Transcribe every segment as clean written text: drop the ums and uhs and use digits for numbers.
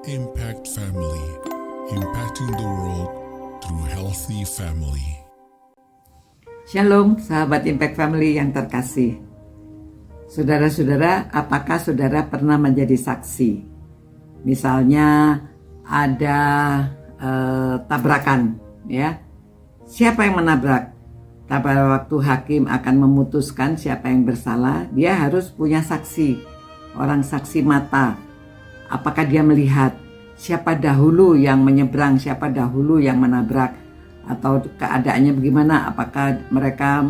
Impact Family, impacting the world through healthy family. Shalom, sahabat Impact Family yang terkasih. Saudara-saudara, apakah saudara pernah menjadi saksi? Misalnya ada tabrakan, ya. Siapa yang menabrak? Pada waktu hakim akan memutuskan siapa yang bersalah, dia harus punya saksi, orang saksi mata. Apakah dia melihat siapa dahulu yang menyeberang, siapa dahulu yang menabrak, atau keadaannya bagaimana? Apakah mereka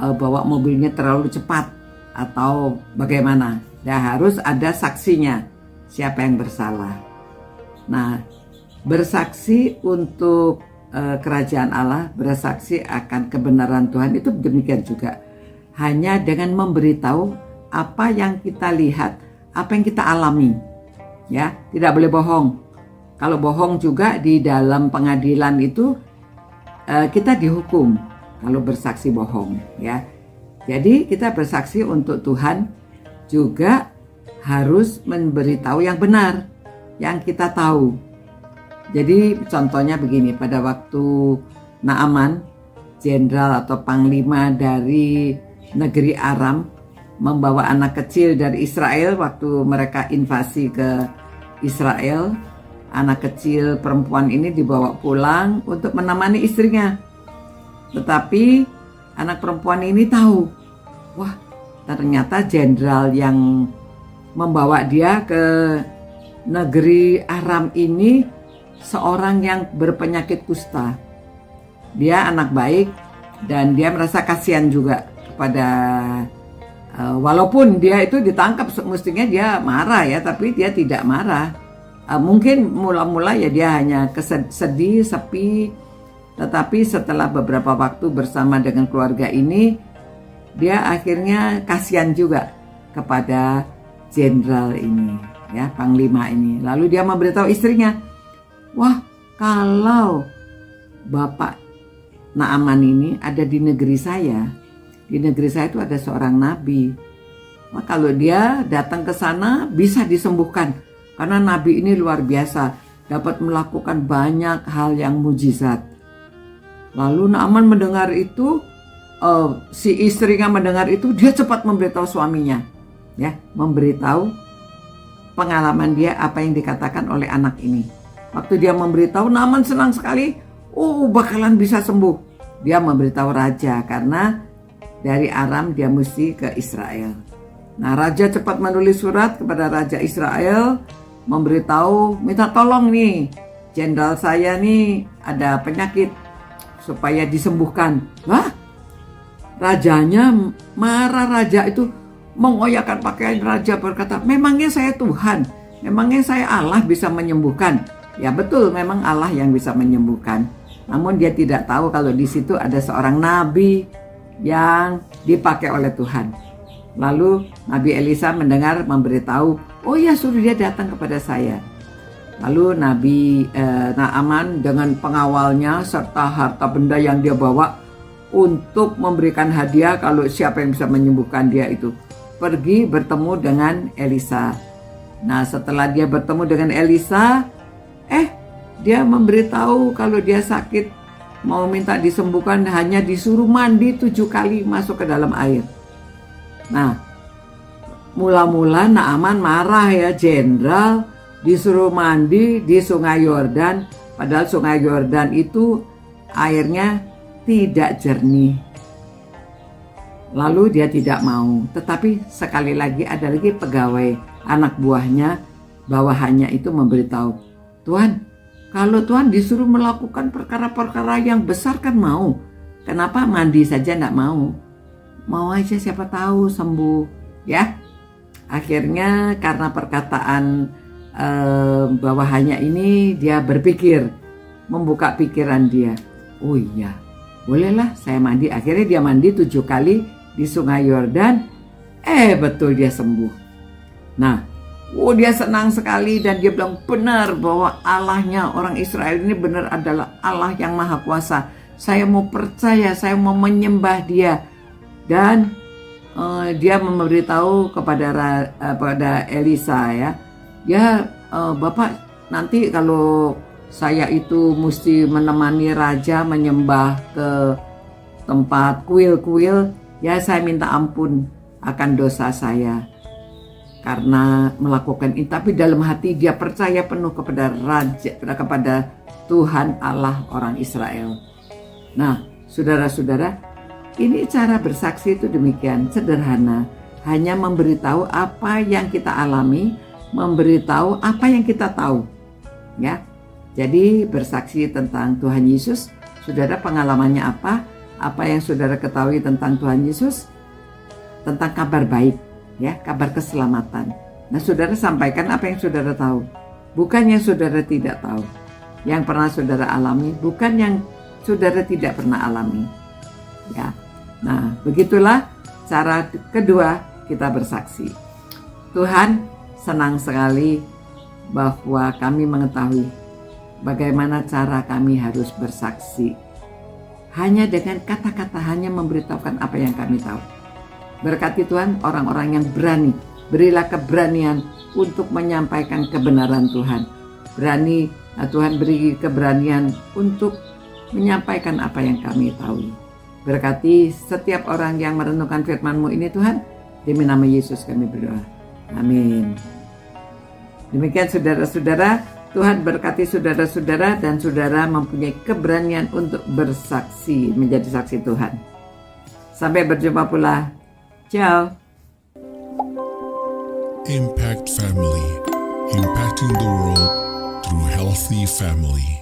bawa mobilnya terlalu cepat atau bagaimana? Ya harus ada saksinya, siapa yang bersalah. Nah, bersaksi untuk kerajaan Allah, bersaksi akan kebenaran Tuhan itu demikian juga. Hanya dengan memberitahu apa yang kita lihat, apa yang kita alami. Ya, tidak boleh bohong. Kalau bohong juga di dalam pengadilan itu kita dihukum kalau bersaksi bohong, ya. Jadi kita bersaksi untuk Tuhan juga harus memberitahu yang benar, yang kita tahu. Jadi contohnya begini, pada waktu Naaman, jenderal atau panglima dari negeri Aram, membawa anak kecil dari Israel waktu mereka invasi ke Israel. Anak kecil perempuan ini dibawa pulang untuk menemani istrinya. Tetapi anak perempuan ini tahu, wah ternyata jenderal yang membawa dia ke negeri Aram ini seorang yang berpenyakit kusta. Dia anak baik dan dia merasa kasihan juga kepada walaupun dia itu ditangkap, mestinya dia marah ya, tapi dia tidak marah. Mungkin mula-mula ya dia hanya sedih, sepi. Tetapi setelah beberapa waktu bersama dengan keluarga ini, dia akhirnya kasihan juga kepada jenderal ini, ya, panglima ini. Lalu dia memberitahu istrinya, wah kalau Bapak Naaman ini ada di negeri saya itu ada seorang nabi. Wah, kalau dia datang ke sana bisa disembuhkan. Karena nabi ini luar biasa, dapat melakukan banyak hal yang mujizat. Lalu Naaman mendengar itu, si istrinya mendengar itu, dia cepat memberitahu suaminya, ya, memberitahu pengalaman dia apa yang dikatakan oleh anak ini. Waktu dia memberitahu, Naaman senang sekali, bakalan bisa sembuh. Dia memberitahu raja karena dari Aram dia mesti ke Israel. Nah, raja cepat menulis surat kepada raja Israel, memberitahu, minta tolong nih, jenderal saya nih ada penyakit supaya disembuhkan. Wah, rajanya marah. Raja itu mengoyakkan pakaian, raja berkata, memangnya saya Tuhan, memangnya saya Allah bisa menyembuhkan? Ya betul, memang Allah yang bisa menyembuhkan. Namun dia tidak tahu kalau di situ ada seorang nabi yang dipakai oleh Tuhan. Lalu Nabi Elisa mendengar, memberitahu, oh ya suruh dia datang kepada saya. Lalu Nabi Naaman dengan pengawalnya serta harta benda yang dia bawa untuk memberikan hadiah kalau siapa yang bisa menyembuhkan dia itu, pergi bertemu dengan Elisa. Nah, setelah dia bertemu dengan Elisa, dia memberitahu kalau dia sakit, mau minta disembuhkan, hanya disuruh mandi 7 kali masuk ke dalam air. Nah, mula-mula Naaman marah ya, jenderal disuruh mandi di sungai Yordan, padahal sungai Yordan itu airnya tidak jernih. Lalu dia tidak mau, tetapi sekali lagi ada lagi pegawai anak buahnya, bawahannya itu memberitahu, Tuhan, kalau Tuhan disuruh melakukan perkara-perkara yang besar kan mau. Kenapa mandi saja enggak mau? Mau aja siapa tahu sembuh, ya. Akhirnya karena perkataan bawahannya ini, dia berpikir, membuka pikiran dia. Oh iya, bolehlah saya mandi. Akhirnya dia mandi 7 kali di sungai Yordan. Betul dia sembuh. Nah, dia senang sekali dan dia bilang benar bahwa Allahnya orang Israel ini benar adalah Allah yang Maha Kuasa. Saya mau percaya, saya mau menyembah dia. Dan dia memberitahu kepada Elisa, ya, Bapak nanti kalau saya itu mesti menemani raja menyembah ke tempat kuil-kuil, ya saya minta ampun akan dosa saya karena melakukan ini. Tapi dalam hati dia percaya penuh kepada raja, kepada Tuhan Allah orang Israel. Nah, saudara-saudara, ini cara bersaksi itu demikian sederhana, hanya memberitahu apa yang kita alami, memberitahu apa yang kita tahu, ya. Jadi bersaksi tentang Tuhan Yesus, saudara pengalamannya apa? Apa yang saudara ketahui tentang Tuhan Yesus? Tentang kabar baik, ya, kabar keselamatan. Nah, saudara sampaikan apa yang saudara tahu, bukan yang saudara tidak tahu. Yang pernah saudara alami, bukan yang saudara tidak pernah alami, ya. Nah, begitulah cara kedua kita bersaksi. Tuhan senang sekali bahwa kami mengetahui bagaimana cara kami harus bersaksi. Hanya dengan kata-kata, hanya memberitahukan apa yang kami tahu. Berkati Tuhan orang-orang yang berani. Berilah keberanian untuk menyampaikan kebenaran Tuhan. Berani, Tuhan beri keberanian untuk menyampaikan apa yang kami tahu. Berkati setiap orang yang merenungkan firman-Mu ini Tuhan. Demi nama Yesus kami berdoa. Amin. Demikian saudara-saudara, Tuhan berkati saudara-saudara dan saudara mempunyai keberanian untuk bersaksi, menjadi saksi Tuhan. Sampai berjumpa pula. Ciao. Impact Family, impacting the world through healthy family.